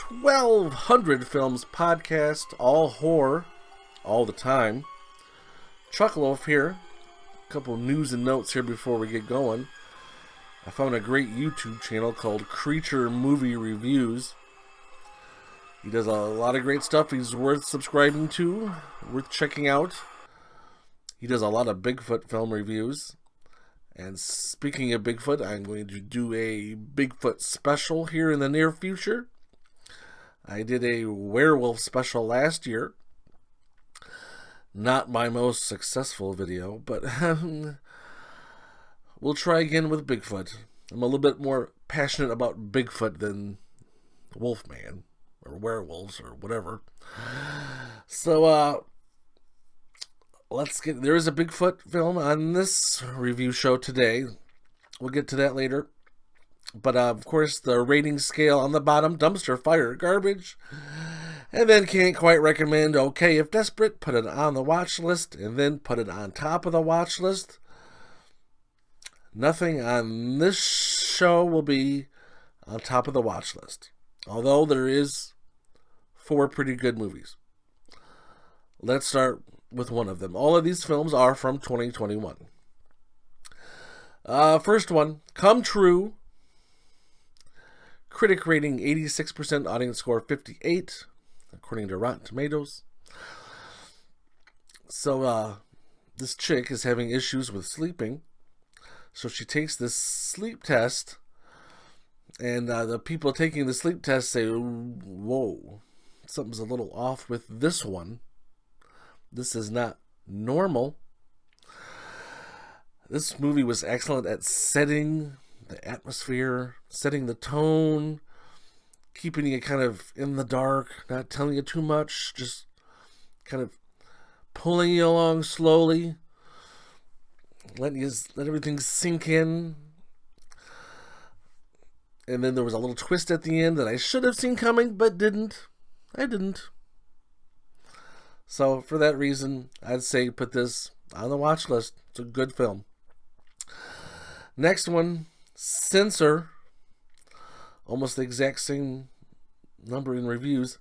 1200 Films podcast, all horror, all the time. Chuckloaf here. A couple news and notes here before we get going. I found a great YouTube channel called Creature Movie Reviews. He does a lot of great stuff. He's worth subscribing to, worth checking out. He does a lot of Bigfoot film reviews. And speaking of Bigfoot, I'm going to do a Bigfoot special here in the near future. I did a werewolf special last year. Not my most successful video, but we'll try again with Bigfoot. I'm a little bit more passionate about Bigfoot than Wolfman or werewolves or whatever. So, there is a Bigfoot film on this review show today. We'll get to that later. But, of course, the rating scale on the bottom, dumpster fire, garbage. And then can't quite recommend, okay, if desperate, put it on the watch list, and then put it on top of the watch list. Nothing on this show will be on top of the watch list. Although there is 4 pretty good movies. Let's start with one of them. All of these films are from 2021. First one, Come True. Critic rating 86%, audience score 58, according to Rotten Tomatoes. So, this chick is having issues with sleeping. So she takes this sleep test, and the people taking the sleep test say, whoa, something's a little off with this one. This is not normal. This movie was excellent at setting the atmosphere, setting the tone, keeping you kind of in the dark, not telling you too much, just kind of pulling you along slowly, let everything sink in. And then there was a little twist at the end that I should have seen coming, but didn't. I didn't. So for that reason, I'd say put this on the watch list. It's a good film. Next one, Censor. Almost the exact same number in reviews.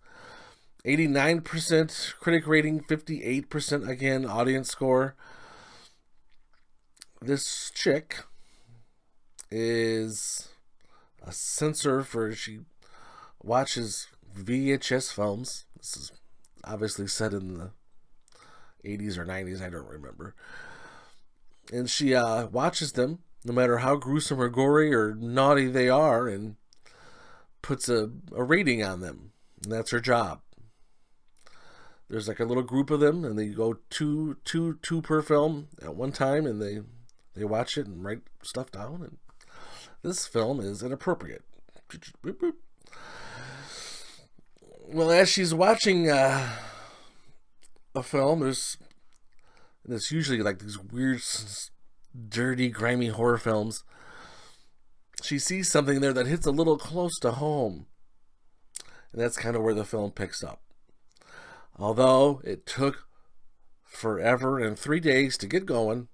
89% critic rating, 58% again audience score. This chick is a censor she watches VHS films. This is obviously set in the 80s or 90s, I don't remember. And she watches them, no matter how gruesome or gory or naughty they are, and puts a rating on them. And that's her job. There's like a little group of them, and they go two per film at one time, and they watch it and write stuff down. And this film is inappropriate. Well, as she's watching a film, there's usually like these weird, dirty, grimy horror films. She sees something there that hits a little close to home. And that's kind of where the film picks up. Although it took forever and 3 days to get going.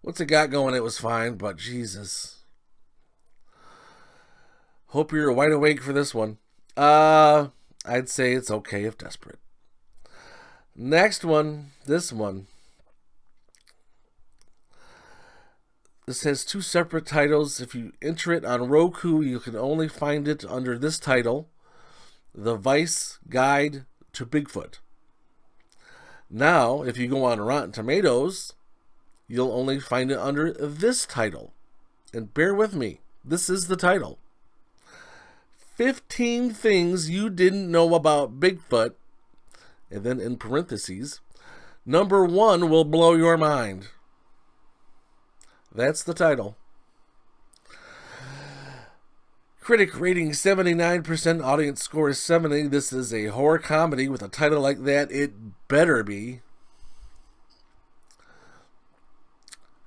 Once it got going, it was fine, but Jesus. Hope you're wide awake for this one. I'd say it's okay if desperate. Next one, this one. This has 2 separate titles. If you enter it on Roku, you can only find it under this title, The Vice Guide to Bigfoot. Now, if you go on Rotten Tomatoes, you'll only find it under this title. And bear with me, this is the title. 15 things you didn't know about Bigfoot, and then in parentheses, number 1 will blow your mind. That's the title. Critic rating 79%, audience score is 70. This is a horror comedy with a title like that. It better be.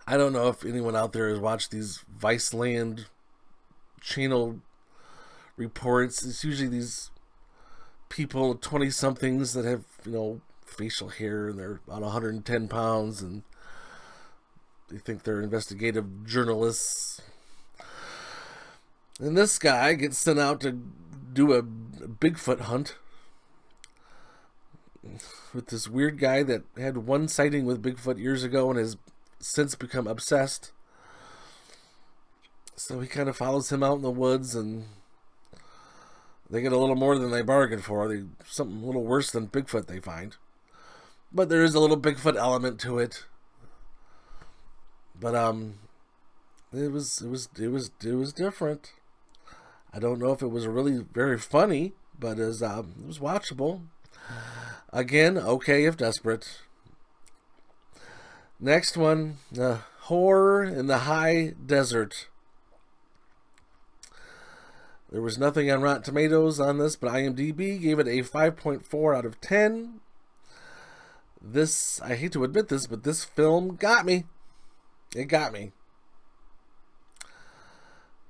I don't know if anyone out there has watched these Viceland channel reports. It's usually these people, 20-somethings, that have, facial hair, and they're about 110 pounds, and they think they're investigative journalists. And this guy gets sent out to do Bigfoot hunt with this weird guy that had one sighting with Bigfoot years ago and has since become obsessed. So he kind of follows him out in the woods, and they get a little more than they bargained for. Something a little worse than Bigfoot they find. But there is a little Bigfoot element to it. But it was different. I don't know if it was really very funny, but it was watchable. Again, okay if desperate. Next one, horror in the high desert. There was nothing on Rotten Tomatoes on this, but IMDb gave it a 5.4 out of 10. This, I hate to admit this, but this film got me. It got me.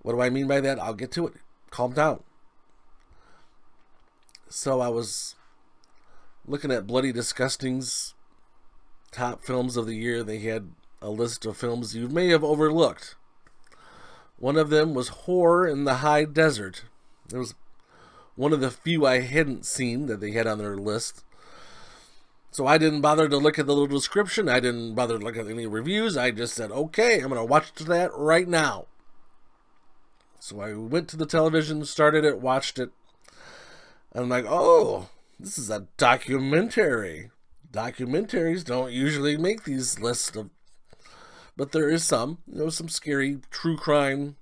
What do I mean by that? I'll get to it. Calm down. So I was looking at Bloody Disgusting's top films of the year. They had a list of films you may have overlooked. One of them was Horror in the High Desert. It was one of the few I hadn't seen that they had on their list. So I didn't bother to look at the little description. I didn't bother to look at any reviews. I just said, okay, I'm going to watch that right now. So I went to the television, started it, watched it. And I'm like, oh, this is a documentary. Documentaries don't usually make these lists of, but there is some, some scary true crime,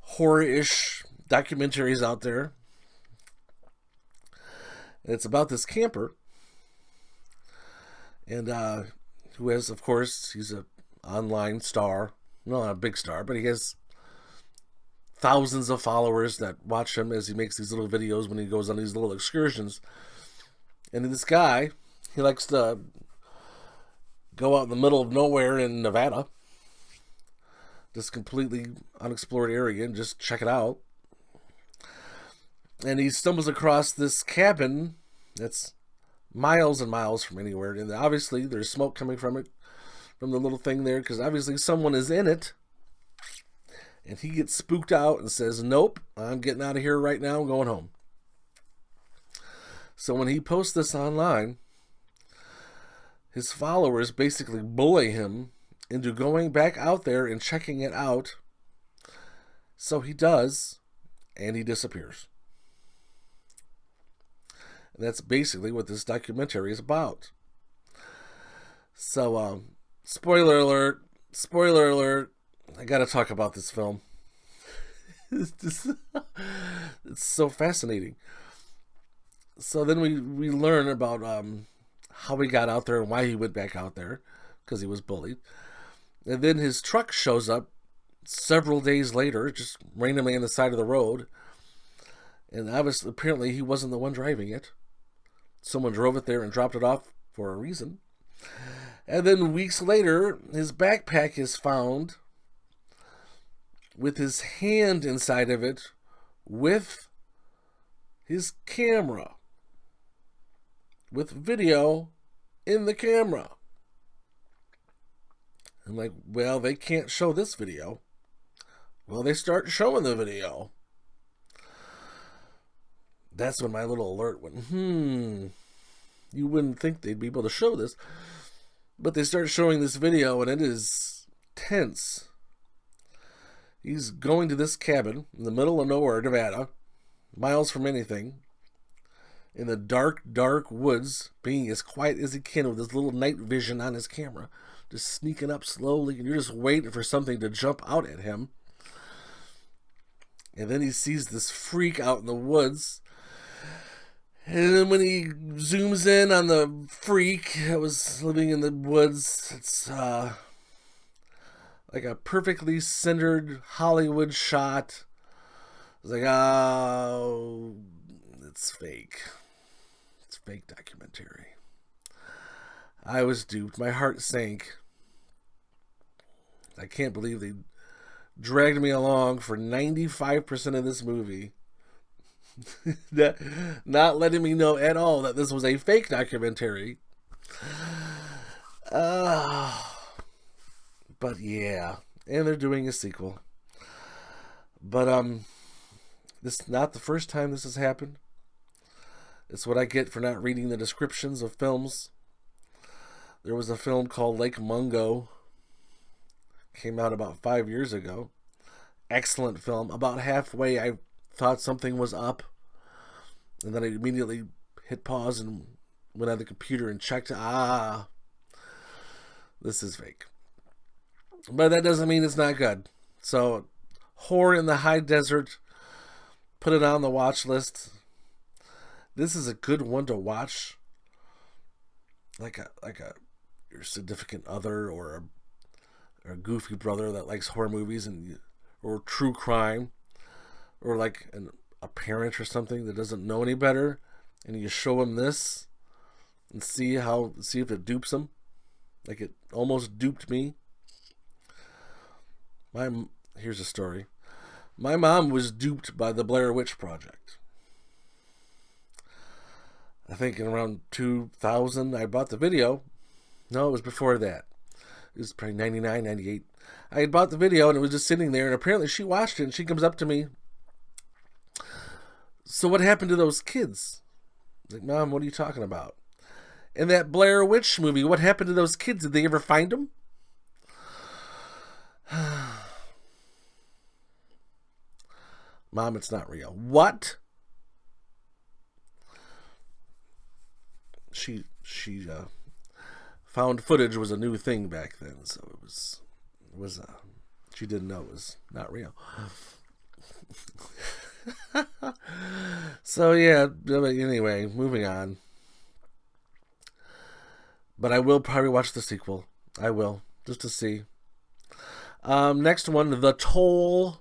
horror-ish documentaries out there. And it's about this camper, and who has, of course, he's an online star, not a big star, but he has thousands of followers that watch him as he makes these little videos when he goes on these little excursions. And this guy, he likes to go out in the middle of nowhere in Nevada, this completely unexplored area, and just check it out. And he stumbles across this cabin that's miles and miles from anywhere. And obviously there's smoke coming from it, from the little thing there, because obviously someone is in it. And he gets spooked out and says, nope, I'm getting out of here right now. I'm going home. So when he posts this online, his followers basically bully him into going back out there and checking it out. So he does, and he disappears. And that's basically what this documentary is about. So, spoiler alert, I gotta talk about this film. It's so fascinating. So then we learn about how he got out there and why he went back out there, because he was bullied. And then his truck shows up several days later, just randomly on the side of the road. And obviously, apparently, he wasn't the one driving it. Someone drove it there and dropped it off for a reason. And then weeks later, his backpack is found with his hand inside of it with his camera, with video in the camera. I'm like, well, they can't show this video. Well, they start showing the video. That's when my little alert went, you wouldn't think they'd be able to show this. But they start showing this video, and it is tense. He's going to this cabin in the middle of nowhere, Nevada, miles from anything, in the dark, dark woods, being as quiet as he can with his little night vision on his camera, just sneaking up slowly, and you're just waiting for something to jump out at him. And then he sees this freak out in the woods. And then when he zooms in on the freak that was living in the woods, it's like a perfectly centered Hollywood shot. It's like, oh, it's fake. It's fake documentary. I was duped. My heart sank. I can't believe they dragged me along for 95% of this movie. Not letting me know at all that this was a fake documentary. But yeah, and they're doing a sequel. But This is not the first time this has happened. It's what I get for not reading the descriptions of films. There was a film called Lake Mungo. Came out about 5 years ago. Excellent film. About halfway, I thought something was up. And then I immediately hit pause and went on the computer and checked. This is fake. But that doesn't mean it's not good. So, Horror in the High Desert. Put it on the watch list. This is a good one to watch. Like your significant other or a goofy brother that likes horror movies or true crime, or like a parent or something that doesn't know any better, and you show him this and see if it dupes him, like it almost duped me. Here's a story. My mom was duped by the Blair Witch Project. I think in around 2000, I bought the video. No, it was before that. It was probably 99, 98. I had bought the video and it was just sitting there, and apparently she watched it and she comes up to me. So what happened to those kids? Like, Mom, what are you talking about? In that Blair Witch movie, what happened to those kids? Did they ever find them? Mom, it's not real. What? She found footage was a new thing back then, so it was she didn't know it was not real. So yeah, anyway, moving on. But I will probably watch the sequel. I will, just to see. Next one, The Toll.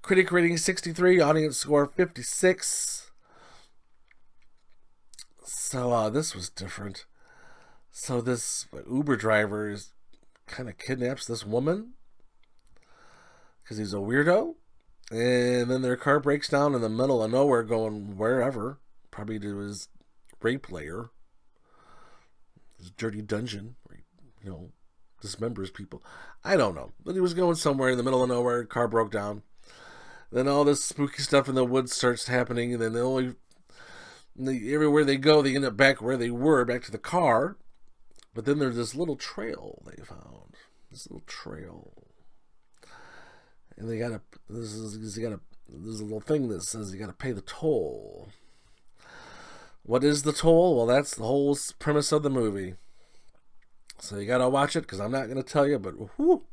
Critic rating 63, audience score 56. So this was different. So this Uber driver kind of kidnaps this woman because he's a weirdo, and then their car breaks down in the middle of nowhere, going wherever, probably to his rape lair, his dirty dungeon, where he, dismembers people. I don't know, but he was going somewhere in the middle of nowhere. Car broke down. Then all this spooky stuff in the woods starts happening, and then everywhere they go, they end up back where they were, back to the car. But then there's this little trail they found. This little trail. And there's a little thing that says you gotta pay the toll. What is the toll? Well, that's the whole premise of the movie. So you gotta watch it, because I'm not gonna tell you, but whoo,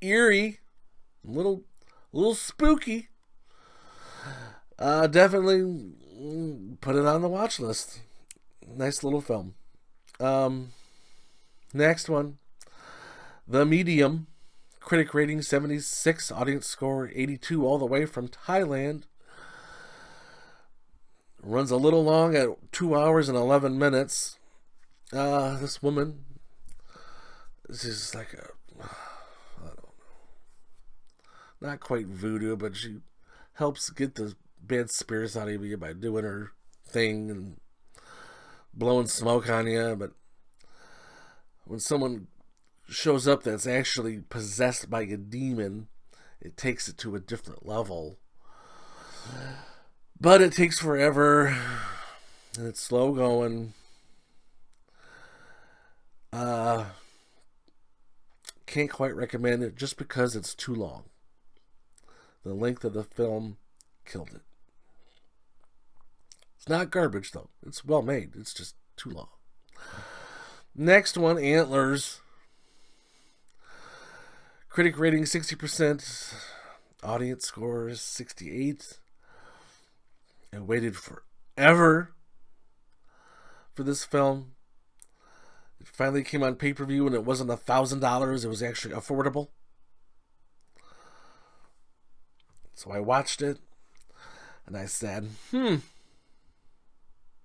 eerie, little spooky. Definitely put it on the watch list. Nice little film. Next one, The Medium. Critic rating 76, audience score 82, all the way from Thailand. Runs a little long at 2 hours and 11 minutes. This woman, this is like I don't know, not quite voodoo, but she helps get the bad spirits out of you by doing her thing and blowing smoke on you. But when someone shows up that's actually possessed by a demon, it takes it to a different level. But it takes forever, and it's slow going. Can't quite recommend it just because it's too long. The length of the film killed it. It's not garbage, though. It's well made. It's just too long. Next one, Antlers. Critic rating 60%. Audience score 68. I waited forever for this film. It finally came on pay-per-view, and it wasn't $1,000. It was actually affordable. So I watched it, and I said,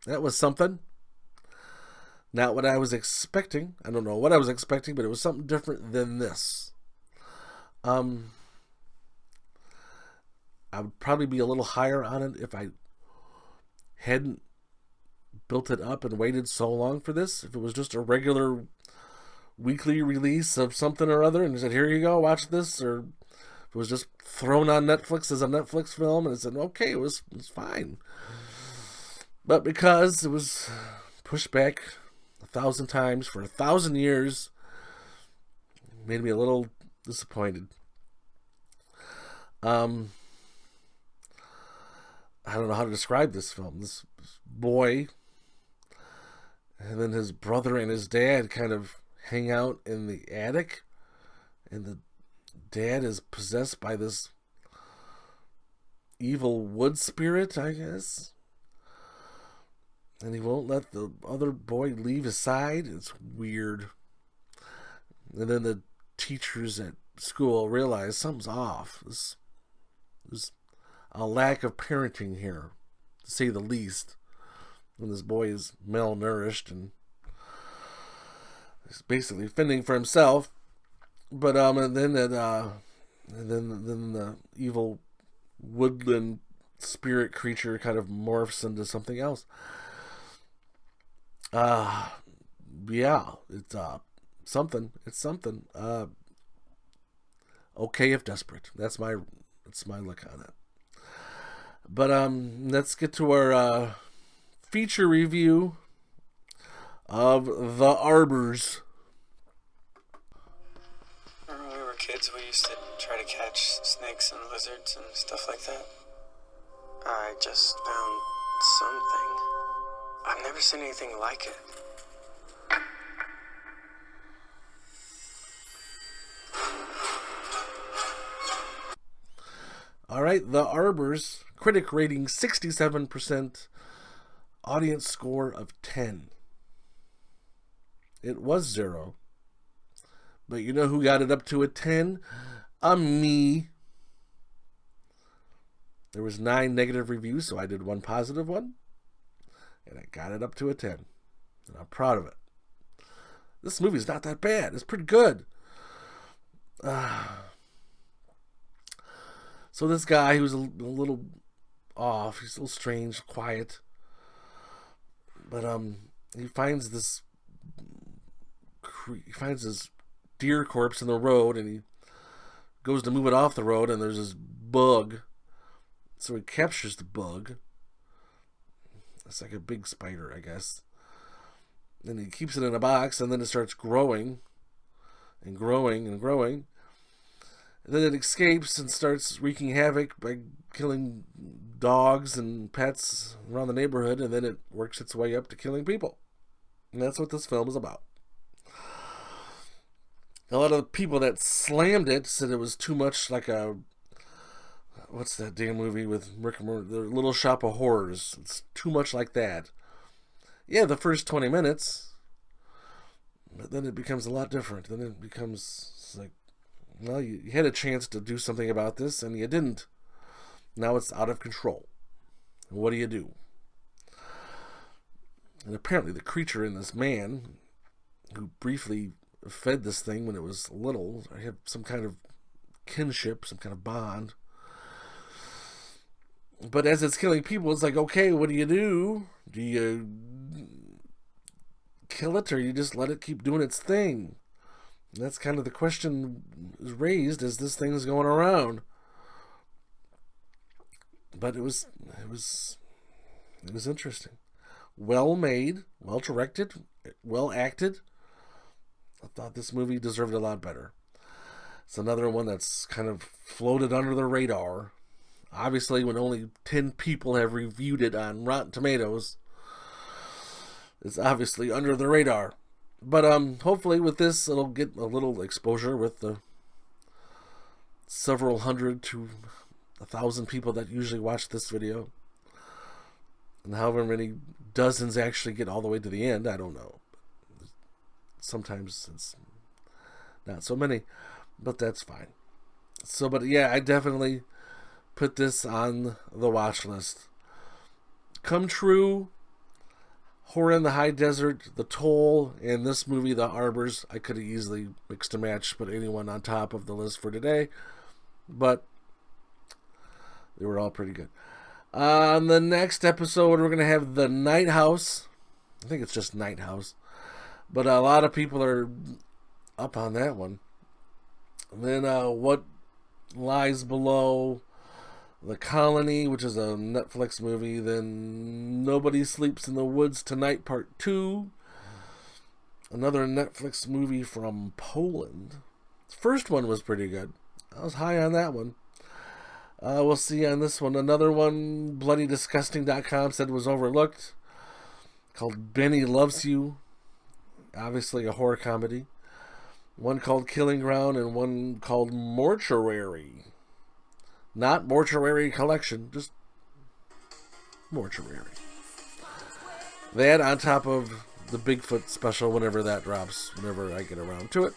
that was something. Not what I was expecting. I don't know what I was expecting, but it was something different than this. I would probably be a little higher on it if I hadn't built it up and waited so long for this. If it was just a regular weekly release of something or other and said, here you go, watch this, or if it was just thrown on Netflix as a Netflix film, and I said, okay, it was fine. But because it was pushed back 1,000 times for 1,000 years, it made me a little disappointed. I don't know how to describe this film. This boy and then his brother and his dad kind of hang out in the attic, and the dad is possessed by this evil wood spirit, I guess. And he won't let the other boy leave his side. It's weird. And then the teachers at school realize something's off. There's a lack of parenting here, to say the least. And this boy is malnourished and is basically fending for himself. But then the evil woodland spirit creature kind of morphs into something else. Yeah, it's something. It's something. Okay if desperate. That's my look on it. But let's get to our feature review of The Arbors. Remember when we were kids, we used to try to catch snakes and lizards and stuff like that? I just found something. I've never seen anything like it. All right, The Arbors, critic rating 67%, audience score of 10. It was 0. But you know who got it up to a 10? Me. There was 9 negative reviews, so I did 1 positive one. And I got it up to a 10. And I'm proud of it. This movie's not that bad. It's pretty good. So this guy who's a little off, he's a little strange, quiet. But he finds this deer corpse in the road, and he goes to move it off the road, and there's this bug. So he captures the bug. It's like a big spider, I guess. And he keeps it in a box, and then it starts growing and growing and growing. And then it escapes and starts wreaking havoc by killing dogs and pets around the neighborhood, and then it works its way up to killing people. And that's what this film is about. A lot of people that slammed it said it was too much like a... What's that damn movie with Rick and Morty? The Little Shop of Horrors. It's too much like that. Yeah, the first 20 minutes. But then it becomes a lot different. Then it becomes like, well, you had a chance to do something about this, and you didn't. Now it's out of control. And what do you do? And apparently the creature in this man, who briefly fed this thing when it was little, I have some kind of kinship, some kind of bond. But as it's killing people, it's like, okay, what do you do? Do you kill it, or you just let it keep doing its thing? And that's kind of the question is raised as this thing is going around. But it was interesting. Well made, well directed, well acted. I thought this movie deserved a lot better. It's another one that's kind of floated under the radar. Obviously, when only 10 people have reviewed it on Rotten Tomatoes, it's obviously under the radar. But hopefully with this, it'll get a little exposure with the several hundred to 1,000 people that usually watch this video. And however many dozens actually get all the way to the end, I don't know. Sometimes it's not so many, but that's fine. So, but yeah, I definitely put this on the watch list. Come True, Horror in the High Desert, The Toll, and this movie, The Arbors. I could have easily mixed and matched, put anyone on top of the list for today, but they were all pretty good. On the next episode, we're going to have The Night House. I think it's just Night House, but a lot of people are up on that one. And then What Lies Below, The Colony, which is a Netflix movie, then Nobody Sleeps in the Woods Tonight Part 2, another Netflix movie from Poland. The first one was pretty good. I was high on that one. We'll see on this one. Another one, BloodyDisgusting.com said was overlooked, called Benny Loves You. Obviously a horror comedy. One called Killing Ground and one called Mortuary. Not Mortuary Collection, just Mortuary. That on top of the Bigfoot special whenever that drops, whenever I get around to it.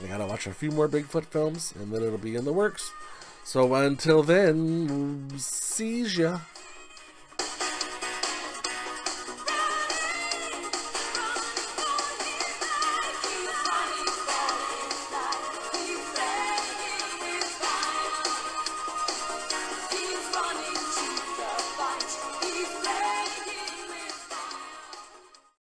I gotta watch a few more Bigfoot films and then it'll be in the works. So until then, see ya.